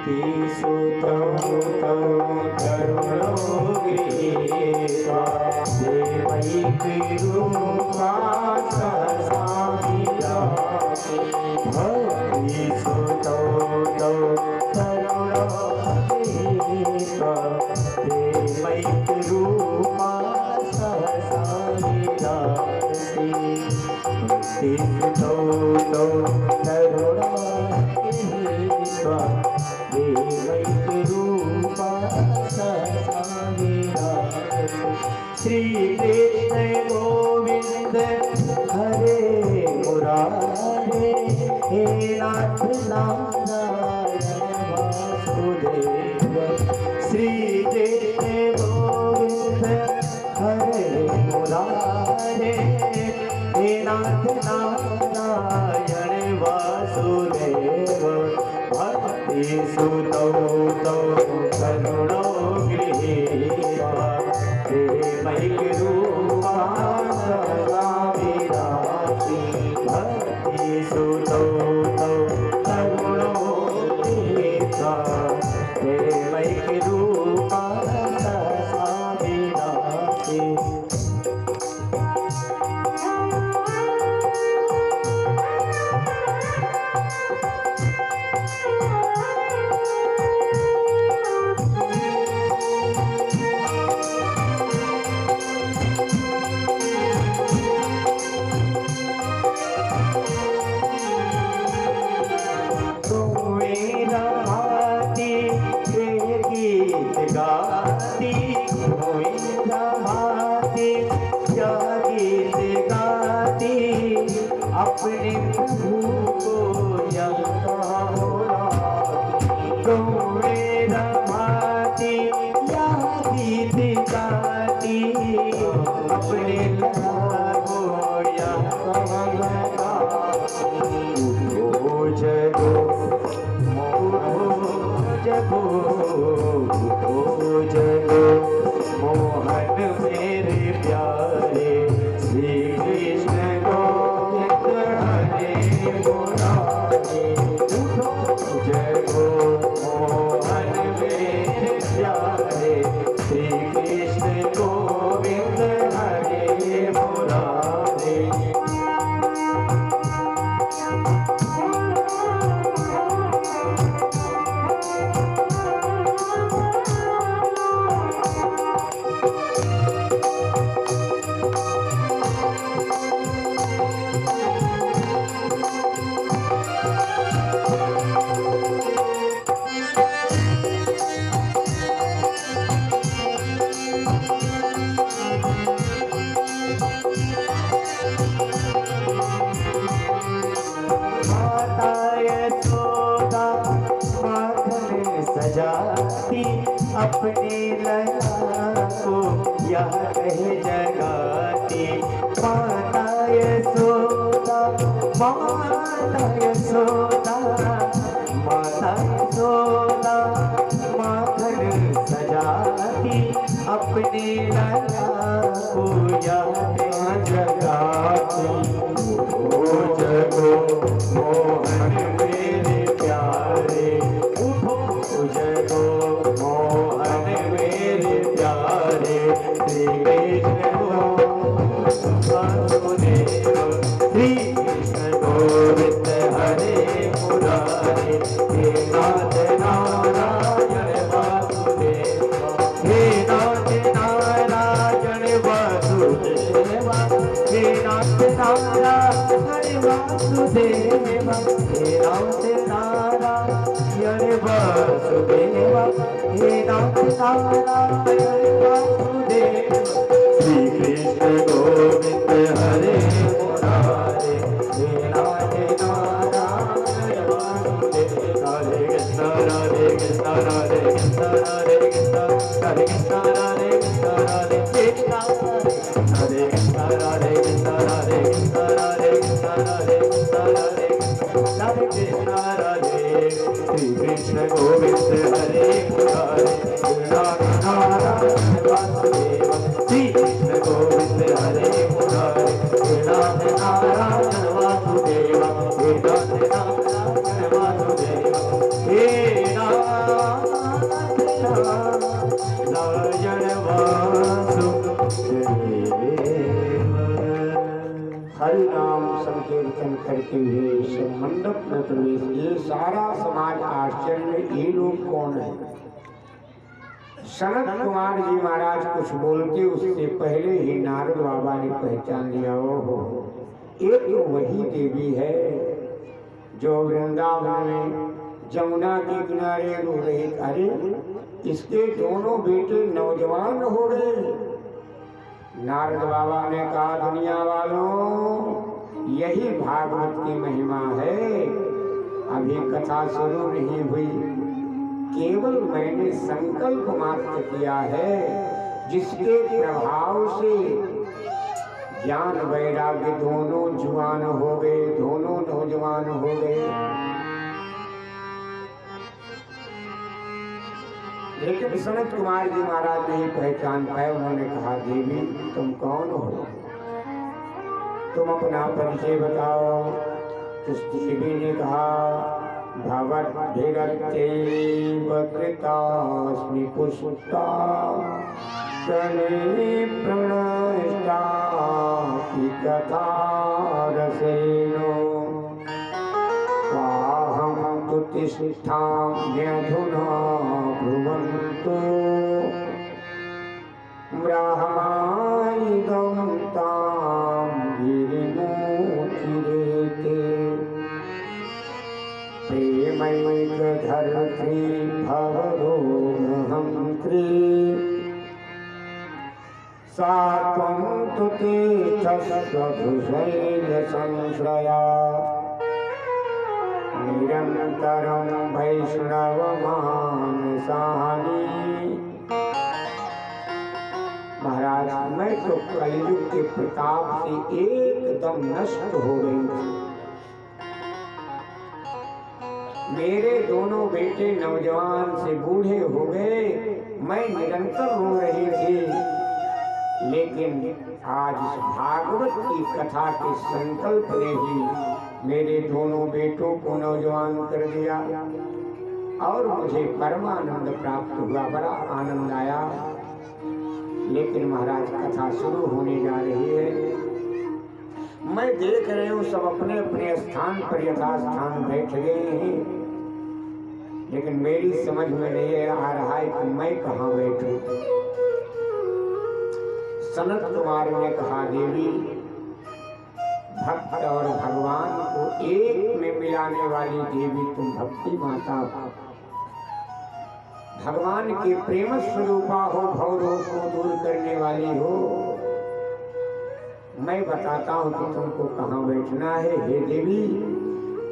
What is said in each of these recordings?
सुतौ तौ करुणो गृहीत्वा देवैकरूपा ससामिरासि भक्तिसुतौ तौ करुणो गृहीत्वा देवैकरूपा ससामिरासि भक्तिसुतौ तौ करुणो गृहीत्वा देवैकरूपा ससामिरासि श्री कृष्ण गोविंद हरे मुरारे हे नाथ नारायण वासुदेव श्री कृष्ण गोविंद हरे मुरारे हे नाथ नारायण वासुदेव भक्ति सुतौ तौ करुणो गृहीत्वा देवैकरूपा ससामिरासि भक्ति सुतौ तौ करुणो गृहीत्वा देवैकरूपा ससामिरासि गाती रमाती क्या गीत गाती अपने प्रभु को रमाती या गीत गाती अपने को जगो जगो जगो मोहन मेरे प्यारे श्री कृष्ण गोविंद हरे मुरारे जगो मोहन मेरे प्यारे श्री कृष्ण गोविंद हरे मुरारे सजाती अपने लला को यह कह जगाती माता यशोदा माता यशोदा माता यशोदा माखन सजाती अपने लला को यह कह जगाती ओ जगो मोहन मेरे प्यारे जगो मोहन मेरे प्यारे श्री कृष्ण वासुदेव श्री कृष्ण गोविंद हरे मुरारे हे नाथ नारायण वासुदेव हे नाथ नारायण वासुदेव हे नाथ नारायण वासुदेव हे नाथ नारायण वासुदेव हे नाथ नारायण वासुदेव श्री कृष्ण गोविंद हरे मुरारे हे नाथ नारायण वासुदेव राधे कृष्ण राधे कृष्ण राधे कृष्ण राधे कृष्ण राधे कृष्ण राधे कृष्ण राधे कृष्ण राधे कृष्ण राधे कृष्ण राधे कृष्ण राधे कृष्ण राधे कृष्ण राधे राधे कृष्ण राधे श्री कृष्ण गोविंद हरे मुरारे नाथ नारायण वासुदेव श्री कृष्ण गोविंद हरे मुरारे नाथ नारायण वासुदेव हे नाथ नारायण वासुदेव हे नाथ करते हुए सब मंडप में प्रवेश किए। सारा समाज आश्चर्य, ये लोग कौन है? सनत कुमार जी महाराज कुछ बोलते उससे पहले ही नारद बाबा ने पहचान लिया, ओहो ये तो वही देवी है जो वृंदावन में जमुना के किनारे रो रही। अरे इसके दोनों बेटे नौजवान हो गए। नारद बाबा ने कहा, दुनिया वालों यही भागवत की महिमा है। अभी कथा शुरू नहीं हुई, केवल मैंने संकल्प मात्र किया है, जिसके प्रभाव से ज्ञान वैराग्य दोनों जुआन हो गए, दोनों नौजवान हो गए। लेकिन सनत कुमार जी महाराज नहीं पहचान पाए। उन्होंने कहा, देवी तुम कौन हो? तुम अपना परिचय बताओ। उस देवी ने कहा, भवद्भिरत्यैव कृतास्मि पुष्टा तने प्रणष्टापि कथा रसेनो वाहं तु तिष्ठाम्यधुना ब्रुवन्तु ब्रह्माइदं तां गिरिमुचिरेते प्रेमैकधर्त्री भवरोगहन्त्री सा त्वं तु तीर्थस्वधुशैलसंश्रया निरन्तरं वैष्णवमानसानि। महाराज मैं तो कलयुग के प्रताप से एकदम नष्ट हो गई थी। मेरे दोनों बेटे नौजवान से बूढ़े हो गए, मैं निरंतर रो रही थी। लेकिन आज इस भागवत की कथा के संकल्प ने ही मेरे दोनों बेटों को नौजवान कर दिया और मुझे परमानंद प्राप्त हुआ, बड़ा आनंद आया। लेकिन महाराज कथा शुरू होने जा रही है, मैं देख रही हूँ सब अपने अपने स्थान पर यथास्थान बैठ गए हैं, लेकिन मेरी समझ में नहीं आ रहा है कि मैं कहाँ बैठूं। सनत कुमार ने कहा, देवी भक्त और भगवान को एक में मिलाने वाली देवी तुम भक्ति माता हो, भगवान के प्रेम स्वरूपा हो, भवरों को दूर करने वाली हो। मैं बताता हूँ कि तुमको कहाँ बैठना है। हे देवी,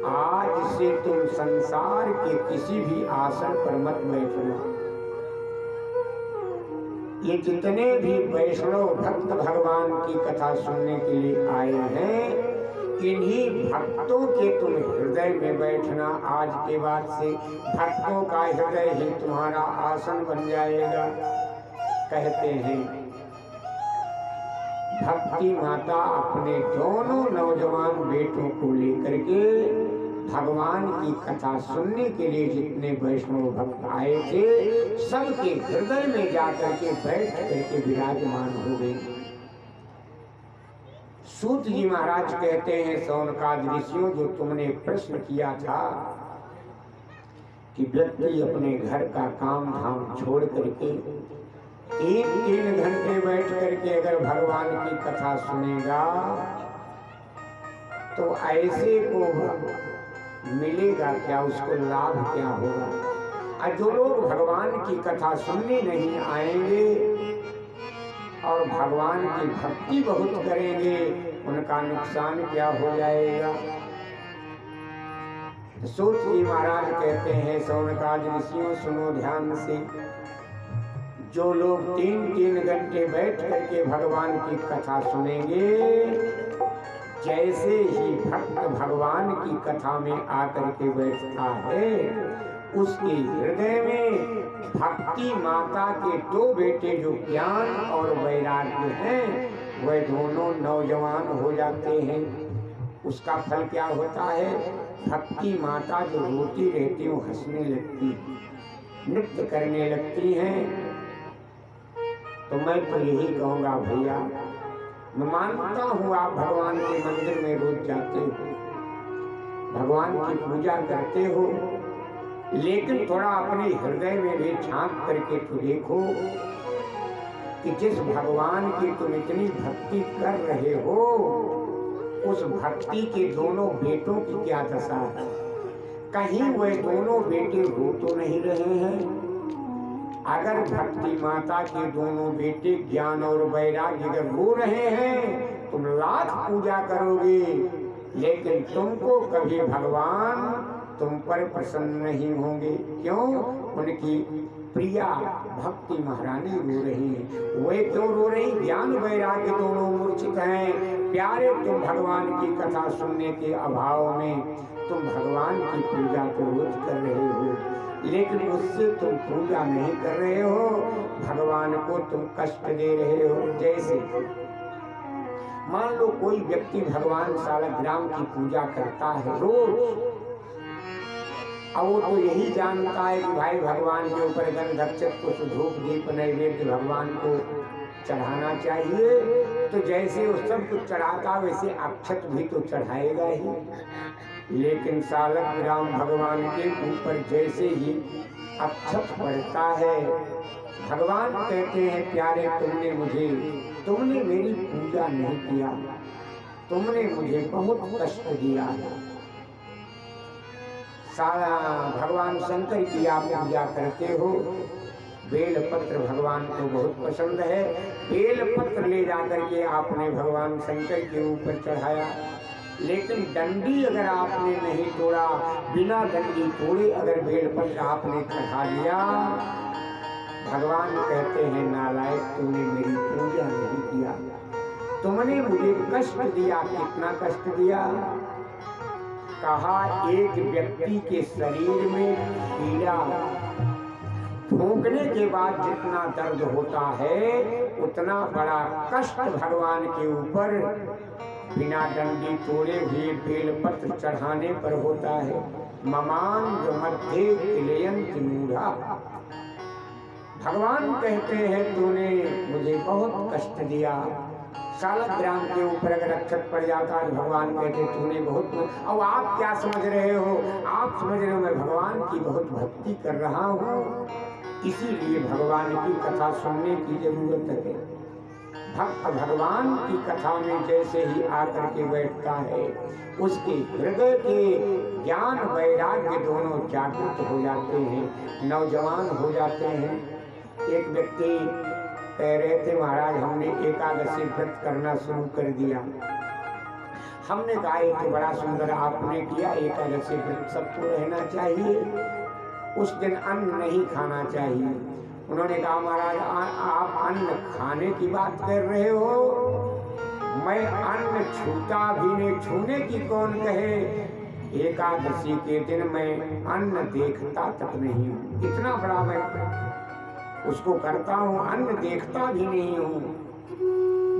आज से तुम संसार के किसी भी आसन पर मत बैठना। ये जितने भी वैष्णव भक्त भगवान की कथा सुनने के लिए आए हैं, इन्हीं भक्तों के तुम हृदय में बैठना। आज के बाद से भक्तों का हृदय ही तुम्हारा आसन बन जाएगा। कहते हैं भक्ति माता अपने दोनों नौजवान बेटों को लेकर के भगवान की कथा सुनने के लिए जितने वैष्णव भक्त आए थे, सबके हृदय में जाकर के बैठ करके विराजमान हो गए। सूत जी महाराज कहते हैं, शौनकादि ऋषियों, जो तुमने प्रश्न किया था कि व्यक्ति अपने घर का काम धाम छोड़ करके 3-3 घंटे बैठ करके अगर भगवान की कथा सुनेगा तो ऐसे को मिलेगा क्या, उसको लाभ क्या होगा। और जो लोग भगवान की कथा सुनने नहीं आएंगे और भगवान की भक्ति बहुत करेंगे, उनका नुकसान क्या हो जाएगा। सूत जी महाराज कहते हैं, शौनकादि ऋषियों सुनो ध्यान से, जो लोग 3-3 घंटे बैठ करके भगवान की कथा सुनेंगे, जैसे ही भक्त भगवान की कथा में आकर के बैठता है, उसके हृदय में भक्ति माता के 2 बेटे जो ज्ञान और वैराग्य हैं, वह दोनों नौजवान हो जाते हैं। उसका फल क्या होता है? भक्ति माता जो रोती रहती है, हंसने लगती, नृत्य करने लगती हैं। तो मैं तो यही कहूँगा, भैया मैं मानता हूँ आप भगवान के मंदिर में रोज जाते हो, भगवान की पूजा करते हो, लेकिन थोड़ा अपने हृदय में भी झांक करके तो देखो कि जिस भगवान की तुम इतनी भक्ति कर रहे हो, उस भक्ति के दोनों बेटों की क्या दशा है? कहीं वे दोनों बेटे रो तो नहीं रहे हैं? अगर भक्ति माता के दोनों बेटे ज्ञान और वैराग्य अगर रो रहे हैं, तुम लाख पूजा करोगे, लेकिन तुमको कभी भगवान तुम पर प्रसन्न नहीं होंगे। क्यों? उनकी प्रिया भक्ति महारानी रो रही है। वे क्यों रो रही? ज्ञान वैराग्य दोनों मूर्छित हैं। प्यारे, तुम भगवान की कथा सुनने के अभाव में तुम भगवान की पूजा तो रोज कर रहे हो, लेकिन उससे तुम पूजा नहीं कर रहे हो, भगवान को तुम कष्ट दे रहे हो। जैसे मान लो कोई व्यक्ति भगवान शालग्राम की पूजा करता है रोज, और वो तो यही जानता है कि भाई भगवान के ऊपर गंधक्षत कुछ धूप दीप नैवेद्य भगवान को चढ़ाना चाहिए, तो जैसे वो सब कुछ चढ़ाता वैसे अक्षत भी तो चढ़ाएगा ही। लेकिन शालग्राम भगवान के ऊपर जैसे ही अक्षत पड़ता है, भगवान कहते हैं प्यारे, तुमने मेरी पूजा नहीं किया, तुमने मुझे बहुत कष्ट दिया। सारा भगवान शंकर की आप पूजा करते हो, बेलपत्र भगवान को बहुत पसंद है, बेलपत्र ले जाकर के आपने भगवान शंकर के ऊपर चढ़ाया, लेकिन डंडी अगर आपने नहीं तोड़ा, बिना डंडी तोड़े अगर बेलपत्र आपने चढ़ा दिया, भगवान कहते हैं नालायक, तुमने मेरी पूजा नहीं किया, तुमने मुझे कष्ट दिया। कितना कष्ट दिया? कहा एक व्यक्ति के शरीर में कीड़ा फूंकने के बाद जितना दर्द होता है, उतना बड़ा कष्ट भगवान के ऊपर बिना डंडी तोड़े हुए बेलपत्र चढ़ाने पर होता है। ममांग मध्य क्लेयंत मूढ़ा, भगवान कहते हैं तूने मुझे बहुत कष्ट दिया। शालग्राम के ऊपर अगर अक्षत पड़ जाता है, भगवान कहते तूने बहुत। अब आप क्या समझ रहे हो? आप समझ रहे हो मैं भगवान की बहुत भक्ति कर रहा हूँ, इसीलिए भगवान की कथा सुनने की जरूरत है। भक्त भगवान की कथा में जैसे ही आकर के बैठता है, उसके हृदय के ज्ञान वैराग्य दोनों जागृत हो जाते हैं, नौजवान हो जाते हैं। एक व्यक्ति कह रहे थे महाराज हमने एकादशी व्रत करना शुरू कर दिया। हमने कहा ये तो बड़ा सुंदर आपने किया, एकादशी व्रत सबको रहना चाहिए, उस दिन अन्न नहीं खाना चाहिए। उन्होंने कहा महाराज आप अन्न खाने की बात कर रहे हो, मैं अन्न छूता भी नहीं, छूने की कौन कहे। एकादशी के दिन मैं अन्न देखता तक नहीं हूँ, इतना बड़ा मैं उसको करता हूँ, अन्न देखता भी नहीं हूँ।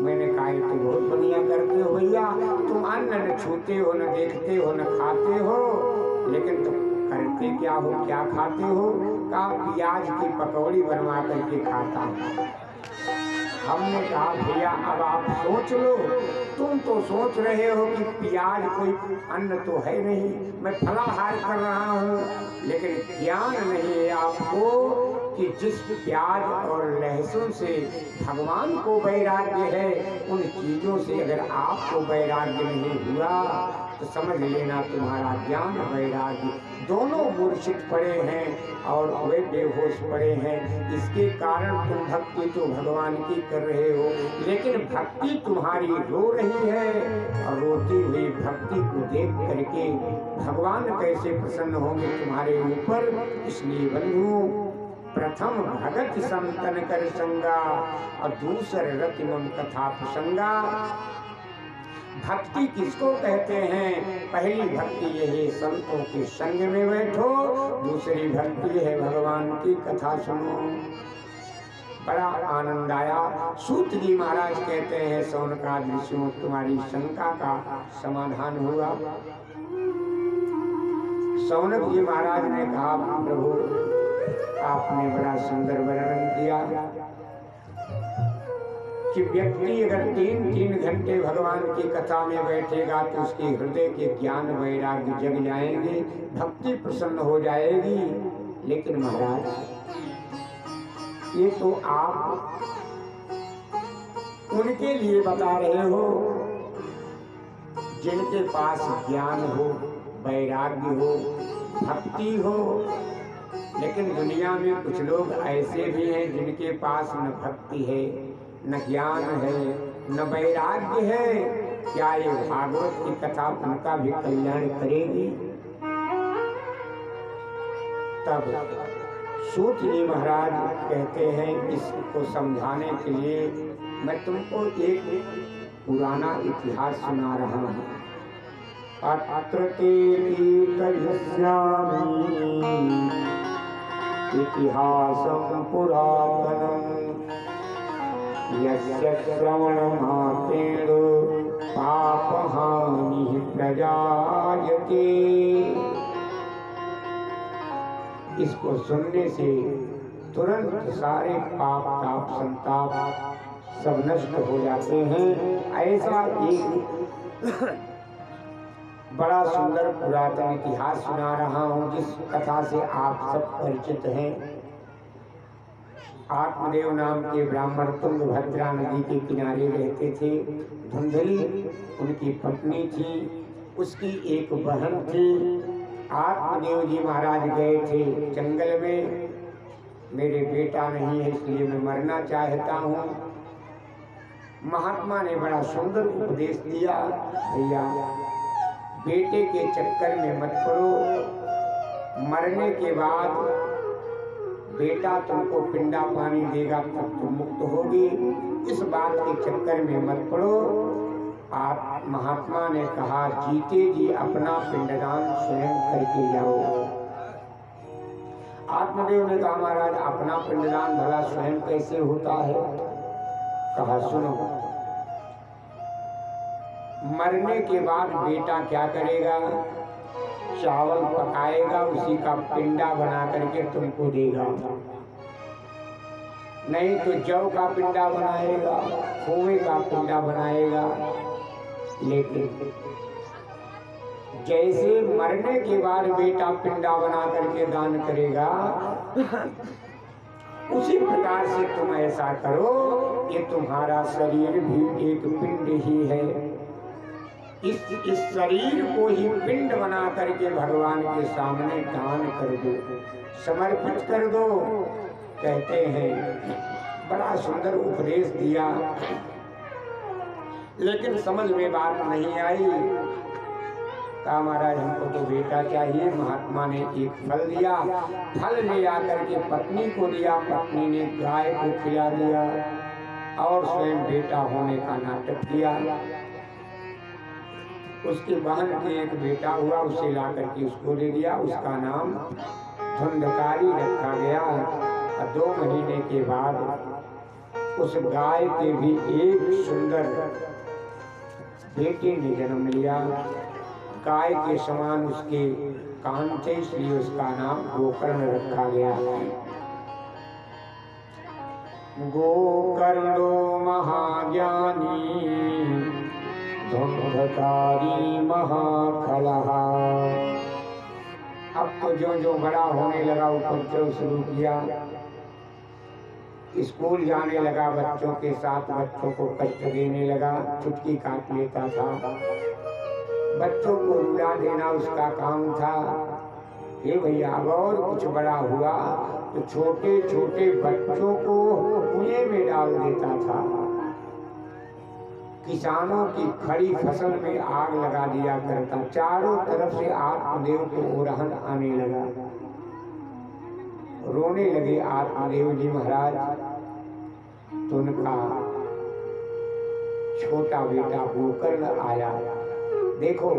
मैंने कहा तो बहुत बढ़िया करते हो भैया, तुम अन्न न छूते हो, न देखते हो, न खाते हो, लेकिन तुम करते क्या हो, क्या खाते हो? कहा प्याज की पकौड़ी बनवा करके खाता हूँ। हमने कहा भैया अब आप सोच लो, तुम तो सोच रहे हो कि प्याज कोई अन्न तो है नहीं, मैं फलाहार कर रहा हूँ, लेकिन ज्ञान नहीं है आपको कि जिस प्याज और लहसुन से भगवान को वैराग्य है, उन चीजों से अगर आपको वैराग्य नहीं हुआ तो समझ लेना तुम्हारा ज्ञान वैराग्य दोनों मूर्छित पड़े हैं और वे बेहोश पड़े हैं। इसके कारण तुम भक्ति तो भगवान की कर रहे हो, लेकिन भक्ति तुम्हारी रो रही है, और रोती हुई भक्ति को देख करके भगवान कैसे प्रसन्न होंगे तुम्हारे ऊपर। इसलिए बंधु, प्रथम भगत संतन कर संगा और दूसर रति मम कथा प्रसंगा। भक्ति किसको कहते हैं? पहली भक्ति यही संतों के संग में बैठो, दूसरी भक्ति है भगवान की कथा सुनो। बड़ा आनंद आया। सूत जी महाराज कहते हैं शौनकादि ऋषियों तुम्हारी शंका का समाधान हुआ। शौनक जी महाराज ने कहा प्रभु आपने बड़ा सुंदर वर्णन किया, कि व्यक्ति अगर 3-3 घंटे भगवान की कथा में बैठेगा तो उसके हृदय के ज्ञान वैराग्य जग जाएंगे, भक्ति प्रसन्न हो जाएगी। लेकिन महाराज, ये तो आप उनके लिए बता रहे हो जिनके पास ज्ञान हो, वैराग्य हो, भक्ति हो। लेकिन दुनिया में कुछ लोग ऐसे भी हैं जिनके पास न भक्ति है, न ज्ञान है, न वैराग्य है। क्या ये भागवत की कथा उनका भी कल्याण करेगी? तब सूत जी महाराज कहते हैं, इसको समझाने के लिए मैं तुमको एक पुराना इतिहास सुना रहा हूँ। अत्र ते कीर्तयिष्यामि इतिहासं पुरातनं यस्य श्रवणमात्रेण पापहानिः प्रजायते। इसको सुनने से तुरंत सारे पाप ताप संताप सब नष्ट हो जाते हैं। ऐसा एक बड़ा सुंदर पुरातन इतिहास सुना रहा हूँ, जिस कथा से आप सब परिचित हैं। आत्मदेव नाम के ब्राह्मण तुंगभद्रा नदी के किनारे रहते थे। धुंधली उनकी पत्नी थी, उसकी एक बहन थी। आत्मदेव जी महाराज गए थे जंगल में, मेरे बेटा नहीं है इसलिए मैं मरना चाहता हूँ। महात्मा ने बड़ा सुंदर उपदेश दिया, भैया बेटे के चक्कर में मत पड़ो, मरने के बाद बेटा तुमको पिंडा पानी देगा तब तुम मुक्त होगी, इस बात के चक्कर में मत पड़ो। आप महात्मा ने कहा, जीते जी अपना पिंडदान स्वयं करके जाओ। आत्मदेव ने कहा, महाराज अपना पिंडदान भला स्वयं कैसे होता है? कहा, सुनो, मरने के बाद बेटा क्या करेगा? चावल पकाएगा, उसी का पिंडा बना करके तुमको देगा। नहीं तो जौ का पिंडा बनाएगा, खोए का पिंडा बनाएगा। लेकिन जैसे मरने के बाद बेटा पिंडा बना करके दान करेगा, उसी प्रकार से तुम ऐसा करो। ये तुम्हारा शरीर भी एक पिंड ही है, इस शरीर को ही पिंड बना करके भगवान के सामने दान कर दो, समर्पित कर दो। कहते हैं बड़ा सुंदर उपदेश दिया, लेकिन समझ में बात नहीं आई। कहा, महाराज हमको तो बेटा चाहिए। महात्मा ने एक फल दिया, फल ले आकर के पत्नी को दिया, पत्नी ने गाय को खिला दिया और स्वयं बेटा होने का नाटक किया। उसकी बहन के एक बेटा हुआ, उसे ला करके उसको दे दिया, उसका नाम धुंधकारी रखा गया। 2 महीने के बाद उस गाय के भी एक सुंदर बेटे ने जन्म लिया। गाय के समान उसके कान थे, इसलिए उसका नाम गोकर्ण रखा गया। गोकर्णो महाज्ञानी धुंधकारी महाखलः। अब तो जो जो बड़ा होने लगा उपद्रव शुरू किया, स्कूल जाने लगा, बच्चों के साथ बच्चों को कष्ट देने लगा, चुटकी काट लेता था, बच्चों को रुला देना उसका काम था। हे भैया, अब और कुछ बड़ा हुआ तो छोटे छोटे बच्चों को कुएं में डाल देता था। किसानों की खड़ी फसल में आग लगा दिया करता। चारों तरफ से आत्मदेव को ओरहन आने लगा। रोने लगे आत्मदेव जी महाराज। तो उनका छोटा बेटा गोकर्ण आया। देखो,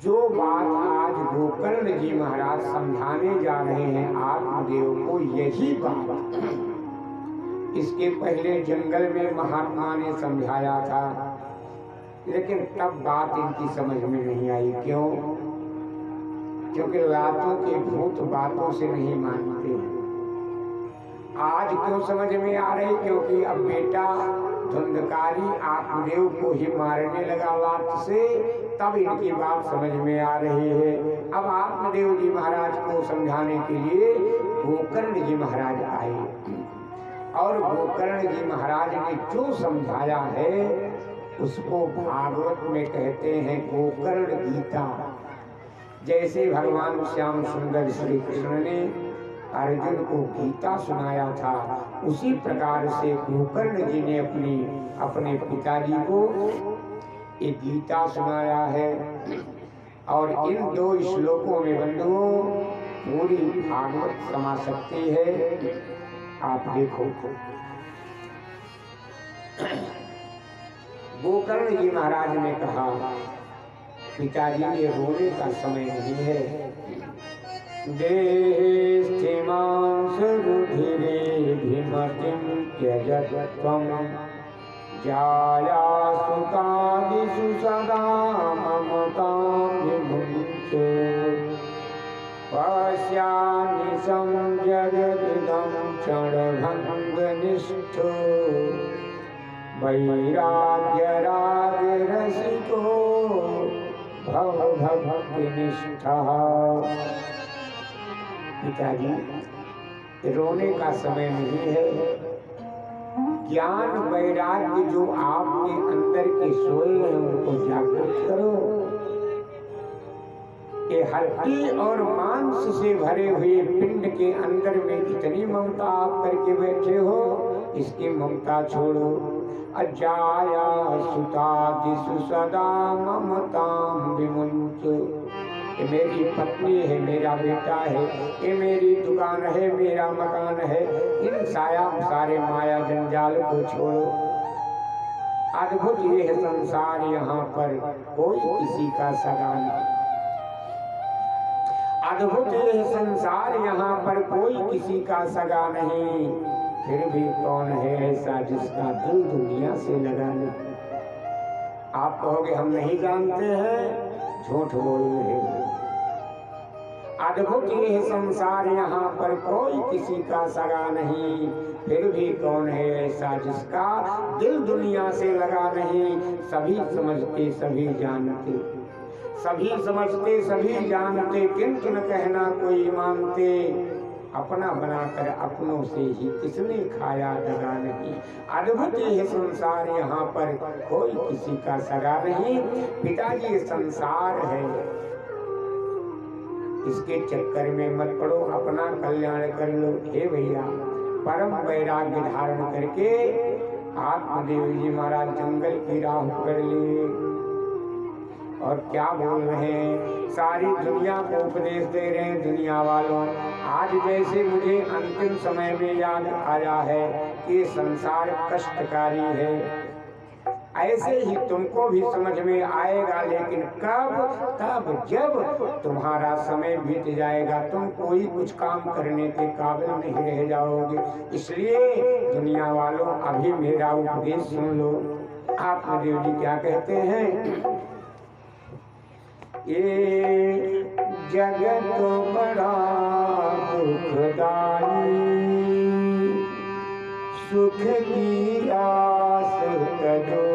जो बात आज गोकर्ण जी महाराज समझाने जा रहे हैं आत्मदेव को, यही बात इसके पहले जंगल में महात्मा ने समझाया था, लेकिन तब बात इनकी समझ में नहीं आई। क्यों? क्योंकि रातों के भूत बातों से नहीं मानते। आज क्यों समझ में आ रही? क्योंकि अब बेटा धुंधकारी आत्मदेव को ही मारने लगा वात से, तब इनकी बात समझ में आ रही है। अब आत्मदेव जी महाराज को समझाने के लिए गोकर्ण जी महाराज आए, और गोकर्ण जी महाराज ने जो समझाया है उसको भागवत में कहते हैं गोकर्ण गीता। जैसे भगवान श्याम सुंदर श्री कृष्ण ने अर्जुन को गीता सुनाया था, उसी प्रकार से गोकर्ण जी ने अपने पिताजी को एक गीता सुनाया है। और इन 2 श्लोकों में बंधुओं पूरी भागवत समा सकती है। आप देखो, गोकर्ण जी महाराज ने कहा, पिताजी ये रोने का समय नहीं है। देहिस्थिमां सुरुधिरे भीमतिं त्यजत्वं जायासु कादिषु सदा ममतां विमुञ्चे पश्यानिशं जगदिदं क्षणभङ्गनिष्ठो वैराग्यरागरसिको भवभक्तिनिष्ठः। पिताजी रोने का समय नहीं है। ज्ञान वैराग्य जो आपके अंदर के सोए हैं उनको जागृत करो। ये हड्डी और मांस से भरे हुए पिंड के अंदर में इतनी ममता आप करके बैठे हो, इसकी ममता छोड़ो। अजाया सुतादिषु सदा ममतां विमुञ्चे। ये मेरी पत्नी है, मेरा बेटा है, ये मेरी दुकान है, मेरा मकान है, इन सारे माया जंजाल को छोड़ो। अद्भुत ये है संसार, यहाँ पर कोई किसी का सगा नहीं। अद्भुत ये है संसार, यहाँ पर कोई किसी का सगा नहीं। फिर भी कौन है ऐसा जिसका दिल दुनिया से लगा नहीं? आप कहोगे हम नहीं जानते हैं, झूठ बोल रहे हैं। अद्भुत ये संसार, यहाँ पर कोई किसी का सगा नहीं। फिर भी कौन है ऐसा जिसका दिल दुनिया से लगा नहीं? सभी समझते सभी जानते, सभी समझते सभी जानते, किंतु न कहना कोई मानते। अपना बनाकर अपनों से ही किसने खाया दगा नहीं। अद्भुत ये संसार, यहाँ पर कोई किसी का सगा नहीं। पिताजी ये संसार है, इसके चक्कर में मत पड़ो, अपना कल्याण कर लो। हे भैया, परम वैराग्य धारण करके आत्मदेव जी महाराज जंगल की राह पकड़ लिए। और क्या बोल रहे हैं? सारी दुनिया को उपदेश दे रहे हैं। दुनिया वालों, आज जैसे मुझे अंतिम समय में याद आया है कि संसार कष्टकारी है, ऐसे ही तुमको भी समझ में आएगा। लेकिन कब? तब जब तुम्हारा समय बीत जाएगा, तुम कोई कुछ काम करने के काबिल नहीं रह जाओगे। इसलिए दुनिया वालों, अभी मेरा उपदेश सुन लो। आत्मदेव जी क्या कहते हैं? ये जगत बड़ा दुखदाई, सुख की आस तजो